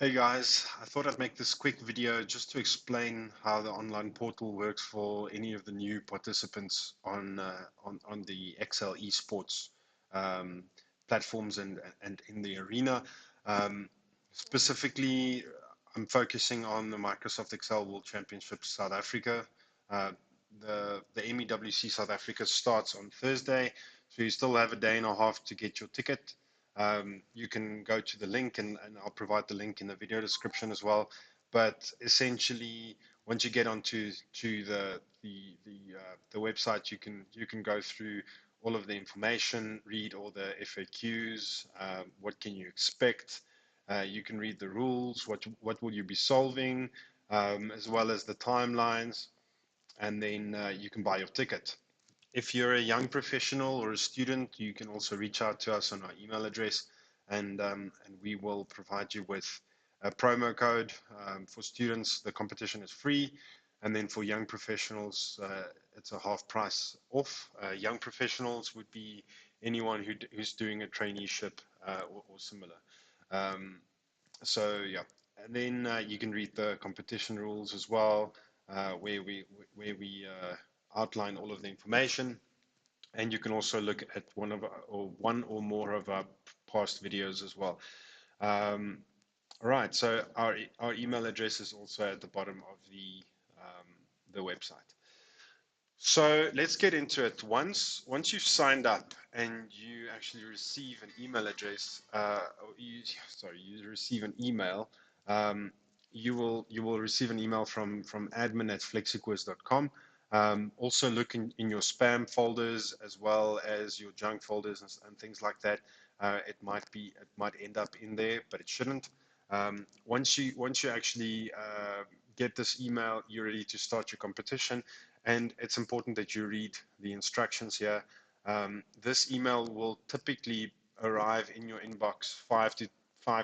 Hey guys, I thought I'd make this quick video just to explain how the online portal works for any of the new participants on the Excel Esports um, platforms and in the arena. Um, Specifically, I'm focusing on the Microsoft Excel World Championships South Africa. Uh, the MEWC South Africa starts on Thursday, so you still have a day and a half to get your ticket. You can go to the link, and I'll provide the link in the video description as well. But essentially, once you get onto the website, you can go through all of the information, read all the FAQs, what can you expect. You can read the rules, what will you be solving, as well as the timelines, and then you can buy your ticket. If you're a young professional or a student, you can also reach out to us on our email address, and we will provide you with a promo code. For students, the competition is free, and then for young professionals, it's a half price off. Young professionals would be anyone who's doing a traineeship or similar. Um, so yeah, and then you can read the competition rules as well, where we outline all of the information, and you can also look at one or more of our past videos as well. Um, all right, so our email address is also at the bottom of the website. So let's get into it. Once you've signed up and you actually receive an email address, you receive an email. Um, you will receive an email from admin@flexiquiz.com. Also look in your spam folders as well as your junk folders and things like that. It might end up in there, but it shouldn't. Once you actually get this email, you're ready to start your competition. And it's important that you read the instructions here. This email will typically arrive in your inbox 5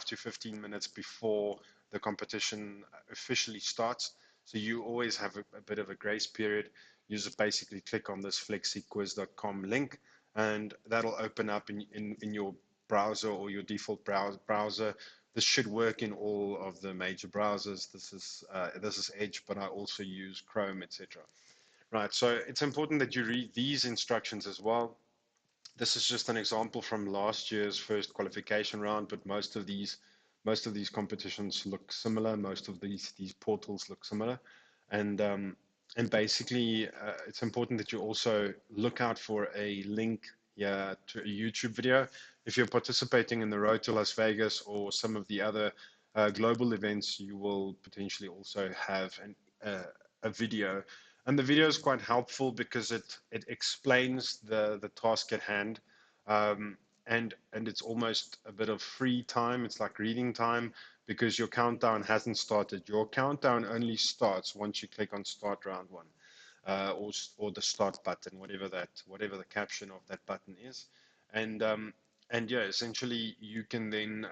to 15 minutes before the competition officially starts. So you always have a bit of a grace period. You just basically click on this flexiquiz.com link, and that'll open up in your browser or your default browser. This should work in all of the major browsers. This is Edge, but I also use Chrome, etc. Right, so it's important that you read these instructions as well. This is just an example from last year's first qualification round, but most of these competitions look similar. Most of these portals look similar, and basically it's important that you also look out for a link here to a YouTube video. If you're participating in the Road to Las Vegas or some of the other global events, you will potentially also have a video, and the video is quite helpful because it explains the task at hand, um, and it's almost a bit of free time. It's like reading time because your countdown hasn't started. Your countdown only starts once you click on start round one, or the start button, whatever the caption of that button is, and um, and yeah, essentially you can then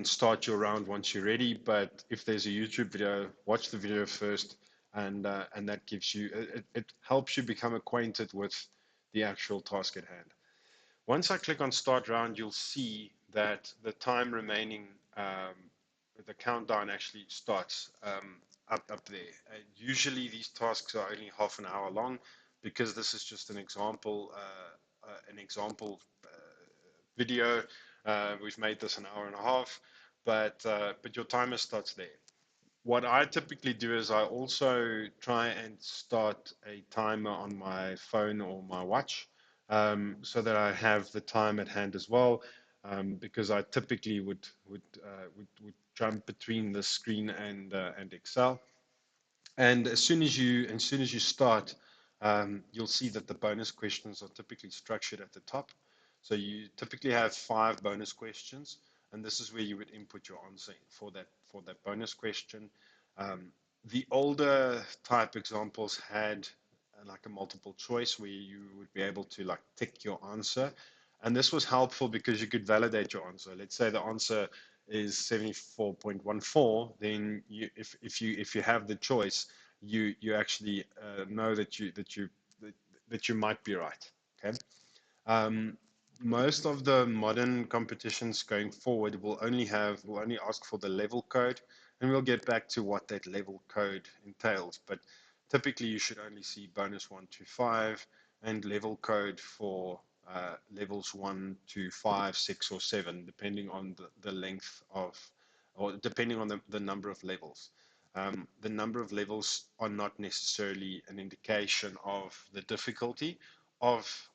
start your round once you're ready. But if there's a YouTube video, watch the video first, and that gives you it helps you become acquainted with the actual task at hand. Once I click on start round, you'll see that the time remaining, the countdown actually starts up there. Usually these tasks are only half an hour long because this is just an example video. We've made this an hour and a half, but your timer starts there. What I typically do is I also try and start a timer on my phone or my watch, so that I have the time at hand as well, because I typically would jump between the screen and Excel. And as soon as you start, you'll see that the bonus questions are typically structured at the top. So you typically have 5 bonus questions, and this is where you would input your answer for that bonus question. The older type examples had like a multiple choice where you would be able to like tick your answer, and this was helpful because you could validate your answer. Let's say the answer is 74.14, then if you have the choice, you actually know that you might be right. Okay. Um, most of the modern competitions going forward will only ask for the level code, and we'll get back to what that level code entails. But typically, you should only see bonus 1 to 5 and level code for levels 1 to 5, 6, or 7, depending on the length of, or depending on the number of levels. The number of levels are not necessarily an indication of the difficulty of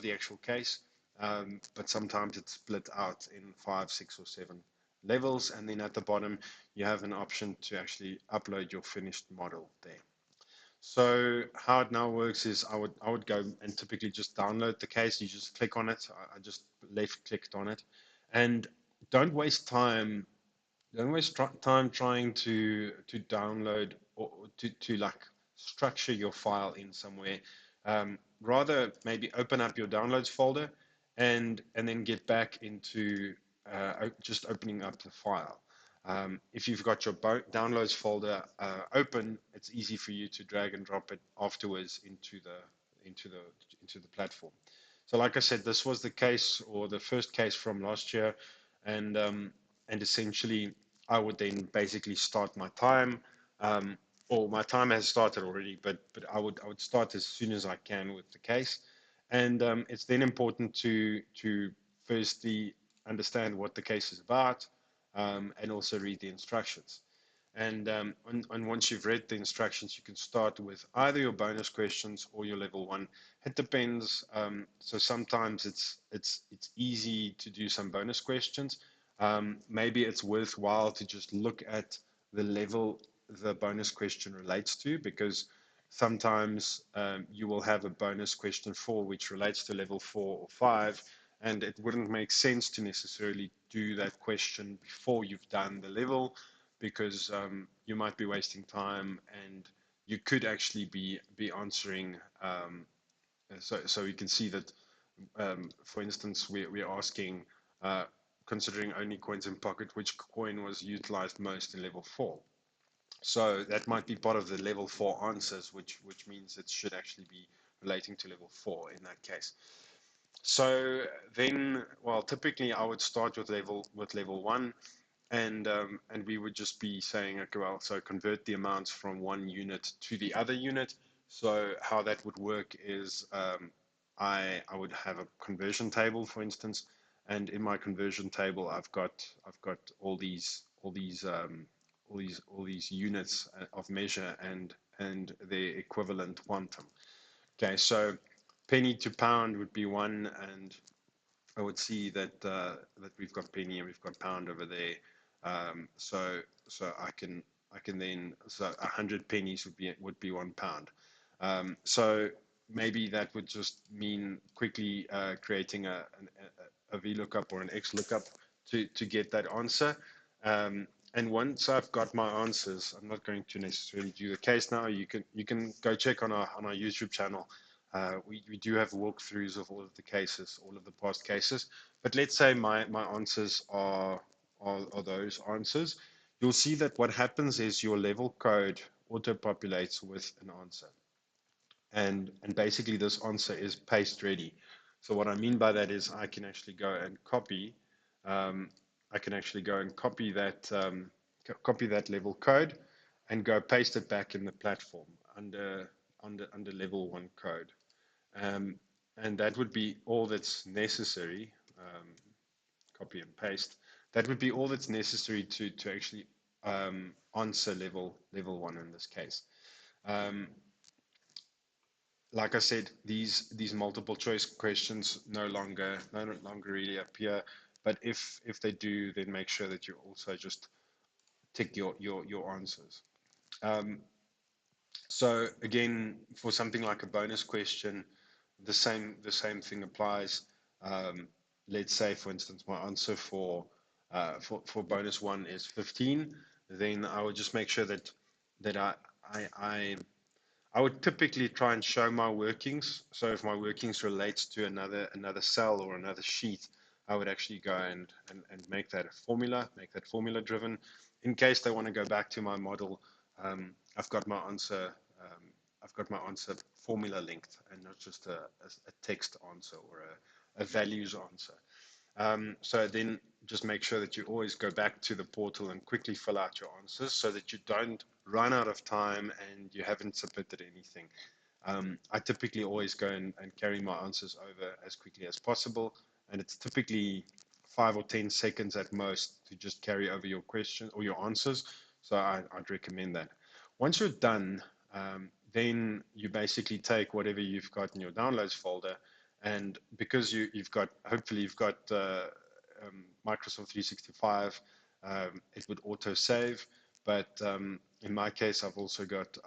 the actual case, but sometimes it's split out in 5, 6, or 7 levels, and then at the bottom you have an option to actually upload your finished model there. So how it now works is I would go and typically just download the case. You just click on it. I just left clicked on it, and don't waste time. Don't waste time trying to download or to like structure your file in somewhere. Rather, maybe open up your downloads folder and then get back into just opening up the file. If you've got your downloads folder open, it's easy for you to drag and drop it afterwards into the into the platform. So, like I said, this was the case or the first case from last year, and essentially I would then basically start my time. Or my time has started already, but I would start as soon as I can with the case, and it's then important to firstly understand what the case is about, and also read the instructions. And once you've read the instructions, you can start with either your bonus questions or your level one. It depends. So sometimes it's easy to do some bonus questions. Maybe it's worthwhile to just look at the level the bonus question relates to, because sometimes you will have a bonus question for which relates to level 4 or 5, and it wouldn't make sense to necessarily do that question before you've done the level, because you might be wasting time and you could actually be answering. So you can see that, for instance, we're asking, considering only coins in pocket, which coin was utilized most in level 4. So that might be part of the level 4 answers, which means it should actually be relating to level 4 in that case. So then, well, typically I would start with level 1, and we would just be saying, okay, well, so convert the amounts from one unit to the other unit. So how that would work is, I would have a conversion table, for instance, and in my conversion table I've got all these units of measure and their equivalent quantum. Okay, so penny to pound would be one, and I would see that we've got penny and we've got pound over there. So I can then, so 100 pennies would be 1 pound. So maybe that would just mean quickly creating a VLOOKUP or an XLOOKUP to get that answer. And once I've got my answers, I'm not going to necessarily do the case now. You can go check on our YouTube channel. We do have walkthroughs of all of the cases, all of the past cases. But let's say my answers are those answers. You'll see that what happens is your level code auto-populates with an answer. And basically this answer is paste ready. So what I mean by that is I can actually go and copy copy that level code and go paste it back in the platform under level 1 code. And that would be all that's necessary. Copy and paste. That would be all that's necessary to actually answer level 1 in this case. Like I said, these multiple choice questions no longer really appear. But if they do, then make sure that you also just tick your answers. So again, for something like a bonus question, the same thing applies. Let's say, for instance, my answer for bonus 1 is 15. Then I would just make sure that I would typically try and show my workings. So if my workings relates to another cell or another sheet, I would actually go and make that a formula, make that formula driven. In case they want to go back to my model, I've got my answer formula linked and not just a text answer or a values answer. So then just make sure that you always go back to the portal and quickly fill out your answers so that you don't run out of time and you haven't submitted anything. I typically always go and carry my answers over as quickly as possible, and it's typically 5 or 10 seconds at most to just carry over your question or your answers. So I'd recommend that. Once you're done, then you basically take whatever you've got in your downloads folder, and because you've got, hopefully you've got Microsoft 365, it would auto save. But in my case, I've also got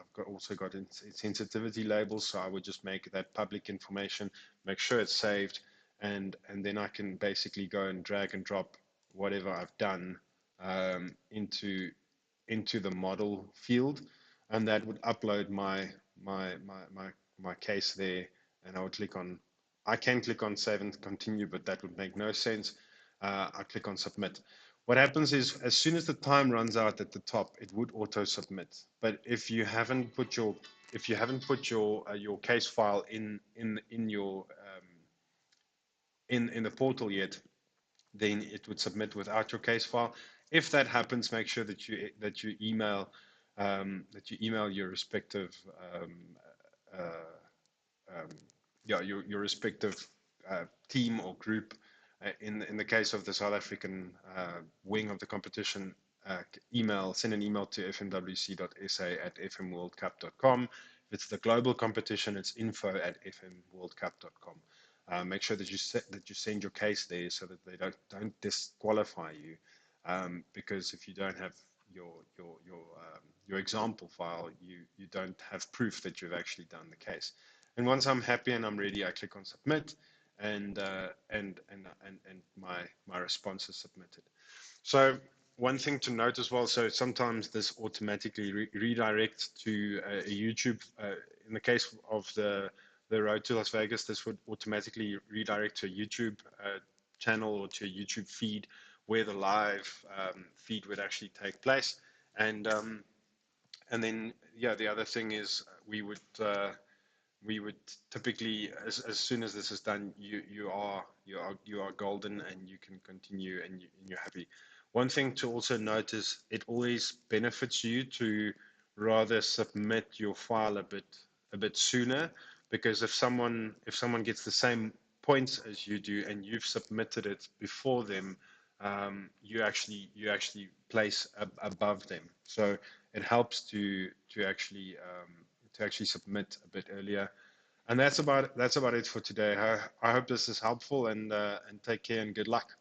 sensitivity labels, so I would just make that public information, make sure it's saved, and then I can basically go and drag and drop whatever I've done into the model field, and that would upload my case there, and I would click on. I can click on save and continue, but that would make no sense. I click on submit. What happens is, as soon as the time runs out at the top, it would auto submit. But if you haven't put your your case file in your in the portal yet, then it would submit without your case file. If that happens, make sure that you email your respective your respective team or group. In the case of the South African wing of the competition, send an email to fmwc.sa@fmworldcup.com. If it's the global competition, it's info@fmworldcup.com. Make sure that you send your case there so that they don't disqualify you, because if you don't have your example file, you don't have proof that you've actually done the case. And once I'm happy and I'm ready, I click on submit, and my response is submitted. So one thing to note as well, so sometimes this automatically redirects to a YouTube. In the case of the Road to Las Vegas, this would automatically redirect to a YouTube channel or to a YouTube feed where the live feed would actually take place. And then the other thing is we would typically, as soon as this is done, you are golden and you can continue and you're happy. One thing to also note is it always benefits you to rather submit your file a bit sooner, because if someone gets the same points as you do and you've submitted it before them, you actually place above them. So it helps to actually submit a bit earlier. And that's about it for today. I hope this is helpful, and take care and good luck.